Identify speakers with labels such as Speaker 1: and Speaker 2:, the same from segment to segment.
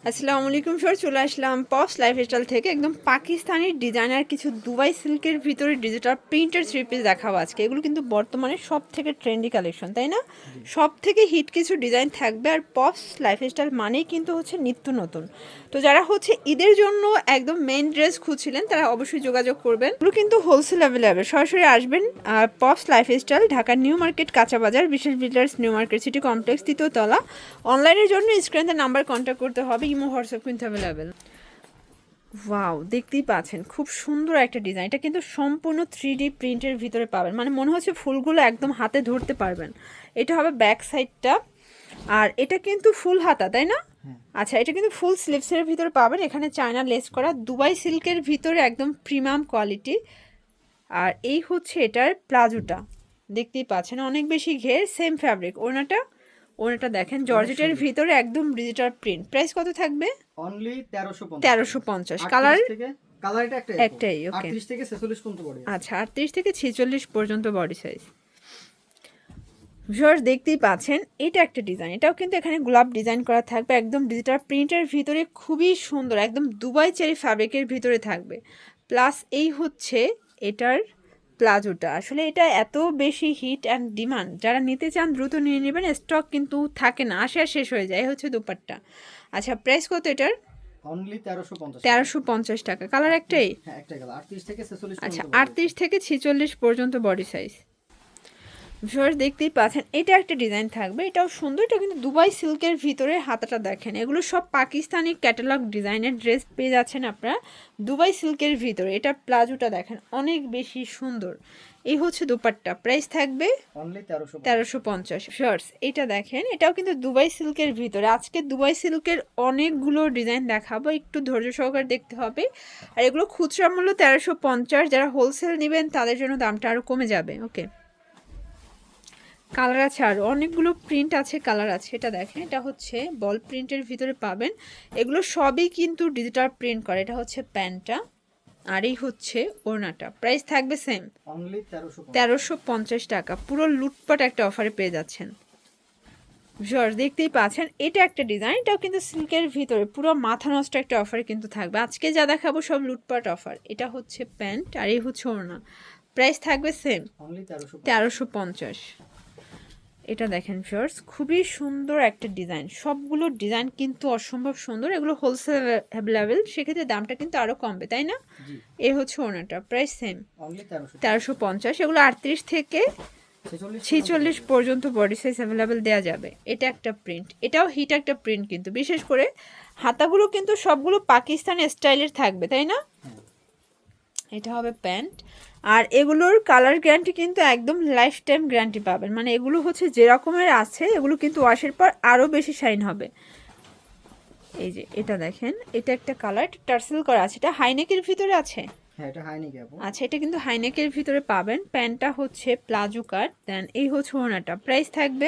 Speaker 1: আসসালামু আলাইকুম স্যার, চলে আসলাম পপস লাইফস্টাইল থেকে একদম পাকিস্তানি ডিজাইনার কিছু দুবাই সিল্কের ভিতরে ডিজিটাল প্রিন্টের থ্রি পিস দেখাবো আজকে। এগুলো কিন্তু বর্তমানে সব থেকে ট্রেন্ডি কালেকশন, তাই না? সব থেকে হিট কিছু ডিজাইন থাকবে। আর পপস লাইফস্টাইল মানেই কিন্তু হচ্ছে নিত্য নতুন। তো যারা হচ্ছে ঈদের জন্য একদম মেইন ড্রেস খুঁজছিলেন তারা অবশ্যই যোগাযোগ করবেন। এগুলো কিন্তু হোলসেল অ্যাভেলেবেল, সরাসরি আসবেন pops lifestyle, Dhaka new market, কাঁচা বাজার, বিশেষ builders, new market city complex, তৃতীয় তলা। অনলাইনের জন্য স্ক্রিনে নাম্বার কন্ট্যাক্ট করতে হবে, ইমো হোয়াটসঅ্যাপ কিন্তু অ্যাভেলেবেল। ওয়াও, দেখতেই পাচ্ছেন খুব সুন্দর একটা ডিজাইন। এটা কিন্তু সম্পূর্ণ 3D প্রিন্টের ভিতরে পাবেন, মানে মনে হচ্ছে ফুলগুলো একদম হাতে ধরতে পারবেন। এটা হবে ব্যাক সাইডটা, আর এটা কিন্তু ফুল হাতা, তাই না? আচ্ছা, এটা কিন্তু ফুল স্লিভসের ভিতরে পাবেন। এখানে চায়না লেস করা দুবাই সিল্কের ভিতরে একদম প্রিমিয়াম কোয়ালিটি। আর এই হচ্ছে এটার প্লাজোটা, দেখতেই পাচ্ছেন অনেক বেশি ঘের, সেম ফ্যাব্রিক। ওনাটা দেখেন জর্জেটের ভিতরে একদম ডিজিটাল প্রিন্ট। প্রাইস কত থাকবে?
Speaker 2: অনলি
Speaker 1: 1350। কালার
Speaker 2: কালার এটা
Speaker 1: একটাই, ওকে।
Speaker 2: 38 থেকে 46 পর্যন্ত বডি আছে।
Speaker 1: আচ্ছা, 38 থেকে 46 পর্যন্ত বডি সাইজ। ভিউয়ার্স দেখতেই পাচ্ছেন এটা একটা ডিজাইন, এটাও কিন্তু এখানে গোলাপ ডিজাইন করা থাকবে, একদম ডিজিটাল প্রিন্টের ভিতরে খুবই সুন্দর, একদম দুবাই চেরি ফ্যাব্রিকের ভিতরে থাকবে। প্লাস এই হচ্ছে এটার প্লাজোটা। আসলে এটা এত বেশি হিট অ্যান্ড ডিমান্ড, যারা নিতে চান দ্রুত নিয়ে নেবেন, স্টক কিন্তু থাকে না, আসে আর শেষ হয়ে যায়। এই হচ্ছে দুপাট্টা। আচ্ছা, প্রাইস কত এটার?
Speaker 2: অনলি 1350।
Speaker 1: 1350 টাকা। কালার একটাই?
Speaker 2: হ্যাঁ, একটাই কালার। 38 থেকে 46
Speaker 1: আচ্ছা,
Speaker 2: পর্যন্ত
Speaker 1: 38 থেকে 46 পর্যন্ত বডি সাইজ। ভিউয়ার্স দেখতেই পাচ্ছেন এটা একটা ডিজাইন থাকবে, এটাও সুন্দর। এটা কিন্তু দুবাই সিল্কের ভিতরে, হাতাটা দেখেন। এগুলো সব পাকিস্তানি ক্যাটালগ ডিজাইনের ড্রেস পেয়ে যাচ্ছেন আপনারা দুবাই সিল্কের ভিতরে। এটা প্লাজোটা দেখেন অনেক বেশি সুন্দর। এই হচ্ছে দুপাট্টা। প্রাইস থাকবে
Speaker 2: অনলি
Speaker 1: 1350। ভিউয়ার্স এটা দেখেন, এটাও কিন্তু দুবাই সিল্কের ভিতরে। আজকে দুবাই সিল্কের অনেকগুলো ডিজাইন দেখাবো, একটু ধৈর্য সহকারে দেখতে হবে। আর এগুলো খুচরা মূল্য 1350, যারা হোলসেল নেবেন তাদের জন্য দামটা আরও কমে যাবে। ওকে, কালার আছে, আর অনেকগুলো প্রিন্ট আছে, কালার আছে। এটা দেখেন, এটা হচ্ছে বল প্রিন্টের ভিতরে পাবেন। এগুলো সবই কিন্তু ডিজিটাল প্রিন্ট করে। এটা হচ্ছে প্যান্টটা, আর এই হচ্ছে ওড়নাটা। প্রাইস থাকবে সেম,
Speaker 2: অনলি
Speaker 1: 1350 টাকা। পুরো লুটপাট একটা অফারে পেয়ে যাচ্ছেন। ভিউয়ার্স দেখতেই পাচ্ছেন এটা একটা ডিজাইন, এটাও কিন্তু সিল্কের ভিতরে পুরো মাথা নষ্ট একটা অফারে কিন্তু থাকবে। আজকে যা দেখাবো সব লুটপাট অফার। এটা হচ্ছে প্যান্ট, আর এই হচ্ছে ওড়না। প্রাইস থাকবে সেম,
Speaker 2: অনলি
Speaker 1: 1350। এটা দেখেন ভিউয়ার্স, খুবই সুন্দর একটা ডিজাইন। সবগুলো ডিজাইন কিন্তু অসম্ভব সুন্দর। এগুলো হোলসেল অ্যাভেলেবেল, সেক্ষেত্রে দামটা কিন্তু আরও কমবে, তাই না? এ হচ্ছে ওনাটা। Price same,
Speaker 2: only
Speaker 1: 1350। এগুলো 38 থেকে 46 পর্যন্ত বডি সাইজ অ্যাভেলেবেল দেওয়া যাবে। এটা একটা প্রিন্ট, এটাও হিট একটা প্রিন্ট কিন্তু। বিশেষ করে হাতাগুলো কিন্তু সবগুলো পাকিস্তানি স্টাইলের থাকবে, তাই না? এটা হবে প্যান্ট। আর এগুলোর কালার গ্যারান্টি কিন্তু একদম লাইফ টাইম গ্যারান্টি পাবেন, মানে এগুলো হচ্ছে যে রকমের আছে এগুলো কিন্তু ওয়াশের পর আরও বেশি শাইন হবে। এই যে এটা দেখেন, এটা একটা কালার টার্সেল করা আছে, এটা হাইনেকের ভিতরে আছে।
Speaker 2: হ্যাঁ, এটা হাইনেক আপু।
Speaker 1: আচ্ছা, এটা কিন্তু হাইনেকের ভিতরে পাবেন। প্যান্টটা হচ্ছে প্লাজো কাট, দেন এই হচ্ছে ওনাটা। প্রাইস থাকবে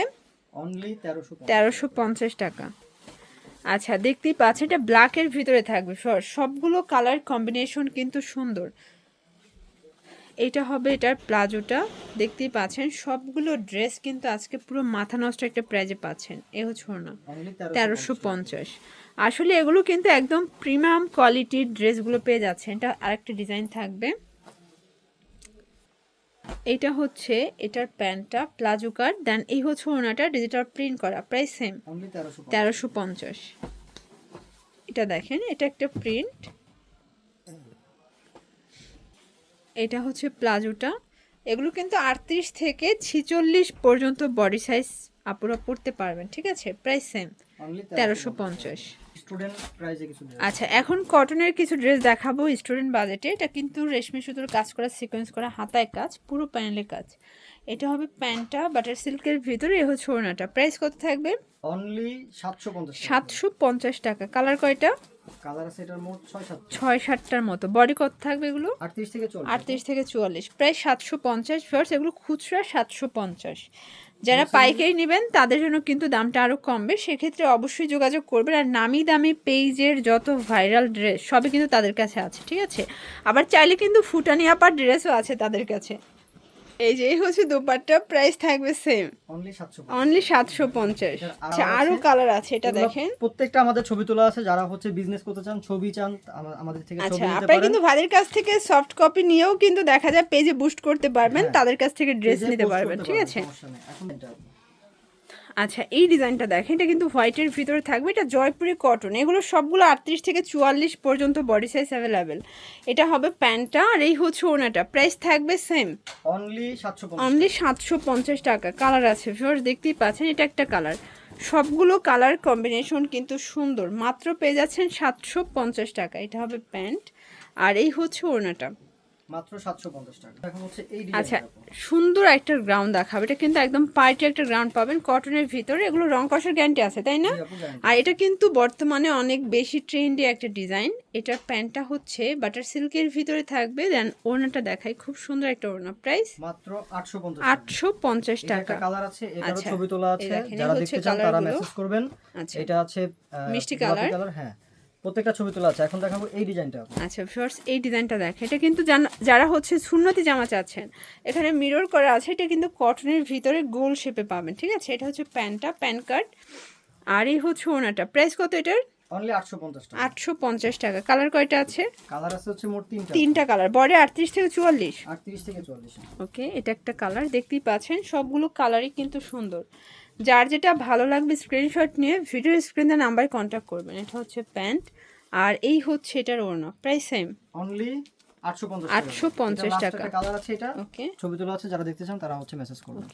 Speaker 2: অনলি
Speaker 1: 1350 টাকা। আচ্ছা, দেখতেই পাচ্ছেন এটা ব্ল্যাকের ভিতরে থাকবে। সবগুলো কালার কম্বিনেশন কিন্তু সুন্দর। এটা হবে এটার প্লাজোটা, দেখতেই পাচ্ছেন সবগুলো ড্রেস কিন্তু আজকে পুরো মাথা নষ্ট একটা প্রাইজে পাচ্ছেন। এ হচ্ছে না, 1350। আসলে এগুলো কিন্তু একদম প্রিমিয়াম কোয়ালিটির ড্রেসগুলো পেয়ে যাচ্ছেন। এটা আরেকটা ডিজাইন থাকবে, এটা হচ্ছে এটার প্যান্টটা প্লাজো কাট, দেন এই হচ্ছে ওনাটা ডিজিটাল প্রিন্ট করা। Price same, 1350। এটা দেখেন, এটা একটা প্রিন্ট, এটা হচ্ছে প্লাজোটা। এগুলো কিন্তু 38 থেকে 46 পর্যন্ত বডি সাইজ আপুরা পড়তে পারবেন, ঠিক আছে? Price same, 1350।
Speaker 2: স্টুডেন্ট প্রাইসে কিছু দেওয়া।
Speaker 1: আচ্ছা, এখন কটনের কিছু ড্রেস দেখাবো স্টুডেন্ট বাজেটে। এটা কিন্তু রেশমি সুতোর কাজ করা, সিকোয়েন্স করা, হাতায় কাজ, পুরো প্যানেলের কাজ। এটা হবে প্যান্টটা বাটার সিল্কের ভিতরে। এ হচ্ছে ওড়নাটা। প্রাইস কত থাকবে?
Speaker 2: অনলি 750 টাকা।
Speaker 1: 750 টাকা। কালার কয়টা?
Speaker 2: কালার আছে এটার মোট 6-7।
Speaker 1: 6-7টার মতো। বডি কত থাকবে এগুলো?
Speaker 2: 38 থেকে 40।
Speaker 1: 38 থেকে 44, প্রায় 750। ফার্স্ট এগুলো খুচরা 750। যারা পাইকারি নেবেন তাদের জন্য কিন্তু দামটা আরও কমবে, সেক্ষেত্রে অবশ্যই যোগাযোগ করবেন। আর নামি দামি পেজের যত ভাইরাল ড্রেস সবই কিন্তু তাদের কাছে আছে, ঠিক আছে? আবার চাইলে কিন্তু ফুটানি আপার ড্রেসও আছে তাদের কাছে। এই যে এই হচ্ছে দোপাট্টা, প্রাইস থাকবে সেম
Speaker 2: অনলি 750
Speaker 1: অনলি 750। আচ্ছা আরো কালার আছে, এটা দেখেন।
Speaker 2: প্রত্যেকটা আমাদের ছবি তোলা আছে, যারা হচ্ছে বিজনেস করতে চান, ছবি চান, আমাদের থেকে ছবি
Speaker 1: আচ্ছা
Speaker 2: নিতে
Speaker 1: আপনারা
Speaker 2: পারেন।
Speaker 1: কিন্তু ভাইদের কাছ থেকে সফট কপি নিয়েও কিন্তু দেখা যায় পেজে বুস্ট করতে পারবেন,
Speaker 2: হ্যাঁ,
Speaker 1: তাদের কাছ থেকে ড্রেস
Speaker 2: পেজে
Speaker 1: নিতে
Speaker 2: পোস্ট
Speaker 1: পারবেন,
Speaker 2: করতে
Speaker 1: ঠিক
Speaker 2: পারবেন,
Speaker 1: আছে।
Speaker 2: সমস্যা নেই। এখন এটা
Speaker 1: আচ্ছা এই ডিজাইনটা দেখেন, এটা কিন্তু হোয়াইটের ভিতরে থাকবে, এটা জয়পুরি কটন, এগুলো সবগুলো 38 থেকে 44 পর্যন্ত বডি সাইজ অ্যাভেলেবেল। এটা হবে প্যান্টটা, আর এই হচ্ছে ওনাটা, প্রাইস থাকবে সেম
Speaker 2: অনলি 750
Speaker 1: অনলি 750 টাকা। কালার আছে ভিউয়ার্স, দেখতেই পাচ্ছেন, এটা একটা কালার, সবগুলো কালার কম্বিনেশন কিন্তু সুন্দর, মাত্র পেয়ে যাচ্ছেন 750 টাকা। এটা হবে প্যান্ট, আর এই হচ্ছে ওড়নাটা,
Speaker 2: মাত্র 750 টাকা। এখন হচ্ছে এই
Speaker 1: আচ্ছা
Speaker 2: ডিজাইনটা,
Speaker 1: সুন্দর একটা গ্রাউন্ড দেখাবে, এটা কিন্তু একদম পার্টি একটা গ্রাউন্ড পাবেন কটনের ভিতরে, এগুলো রং কষার গ্যারান্টি আছে তাই না। আর এটা কিন্তু বর্তমানে অনেক বেশি ট্রেন্ডি একটা ডিজাইন। এটার প্যান্টটা হচ্ছে বাটার সিল্কের ভিতরে থাকবে, দেন ওড়নাটা দেখাই, খুব সুন্দর একটা ওড়না, প্রাইস
Speaker 2: মাত্র 850
Speaker 1: 850
Speaker 2: টাকা।
Speaker 1: টাকা।
Speaker 2: এটা কালার আছে, এটারও
Speaker 1: আচ্ছা,
Speaker 2: ছবি তোলা
Speaker 1: এই
Speaker 2: আছে,
Speaker 1: দেখেন, এই
Speaker 2: যারা
Speaker 1: হচ্ছে
Speaker 2: দেখতে চান তারা
Speaker 1: কালারগুলো।
Speaker 2: মেসেজ করবেন।
Speaker 1: আচ্ছা
Speaker 2: এটা আছে
Speaker 1: মিষ্টি
Speaker 2: গোলাপি
Speaker 1: কালার।
Speaker 2: কালার, হ্যাঁ প্রত্যেকটা ছবি তোলা আছে। এখন দেখাবো এই ডিজাইনটা।
Speaker 1: আচ্ছা ফার্স্ট এই ডিজাইনটা দেখেন, এটা কিন্তু যারা হচ্ছে সুন্নতি জামা চাচ্ছেন, এখানে মিরর করা আছে, এটা কিন্তু কটনের ভিতরে গোল শেপে পাবেন, ঠিক আছে। এটা হচ্ছে প্যান্টটা, প্যান্ট কাট, আর এই হচ্ছে ওনাটা, প্রাইস কত এটার,
Speaker 2: অনলি 850 টাকা।
Speaker 1: 850 টাকা। কালার কয়টা আছে,
Speaker 2: কালার আছে হচ্ছে মোট
Speaker 1: তিনটা কালার, বডি 38 থেকে 44।
Speaker 2: 38 থেকে 44।
Speaker 1: ওকে, এটা একটা কালার, দেখতেই পাচ্ছেন সবগুলো কালারই কিন্তু সুন্দর, যার যেটা ভালো লাগবে স্ক্রিনশট নিয়ে ভিডিও স্ক্রিনে নাম্বারে কন্ট্যাক্ট করবেন। এটা হচ্ছে প্যান্ট, আর এই হচ্ছে এটার ওড়না, প্রাইস সেম
Speaker 2: অনলি 850
Speaker 1: 850 টাকা।
Speaker 2: একটা কালার আছে, এটা
Speaker 1: ওকে,
Speaker 2: ছবি তোলা আছে, যারা দেখতে চান তারা হচ্ছে মেসেজ করবেন।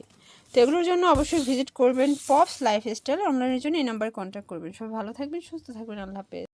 Speaker 1: তো এগুলোর জন্য অবশ্যই ভিজিট করবেন পপস লাইফস্টাইল, অনলাইনের জন্য এই নাম্বারে কন্ট্যাক্ট করবেন। সবাই ভালো থাকবেন, সুস্থ থাকবেন, আল্লাহ হাফেজ।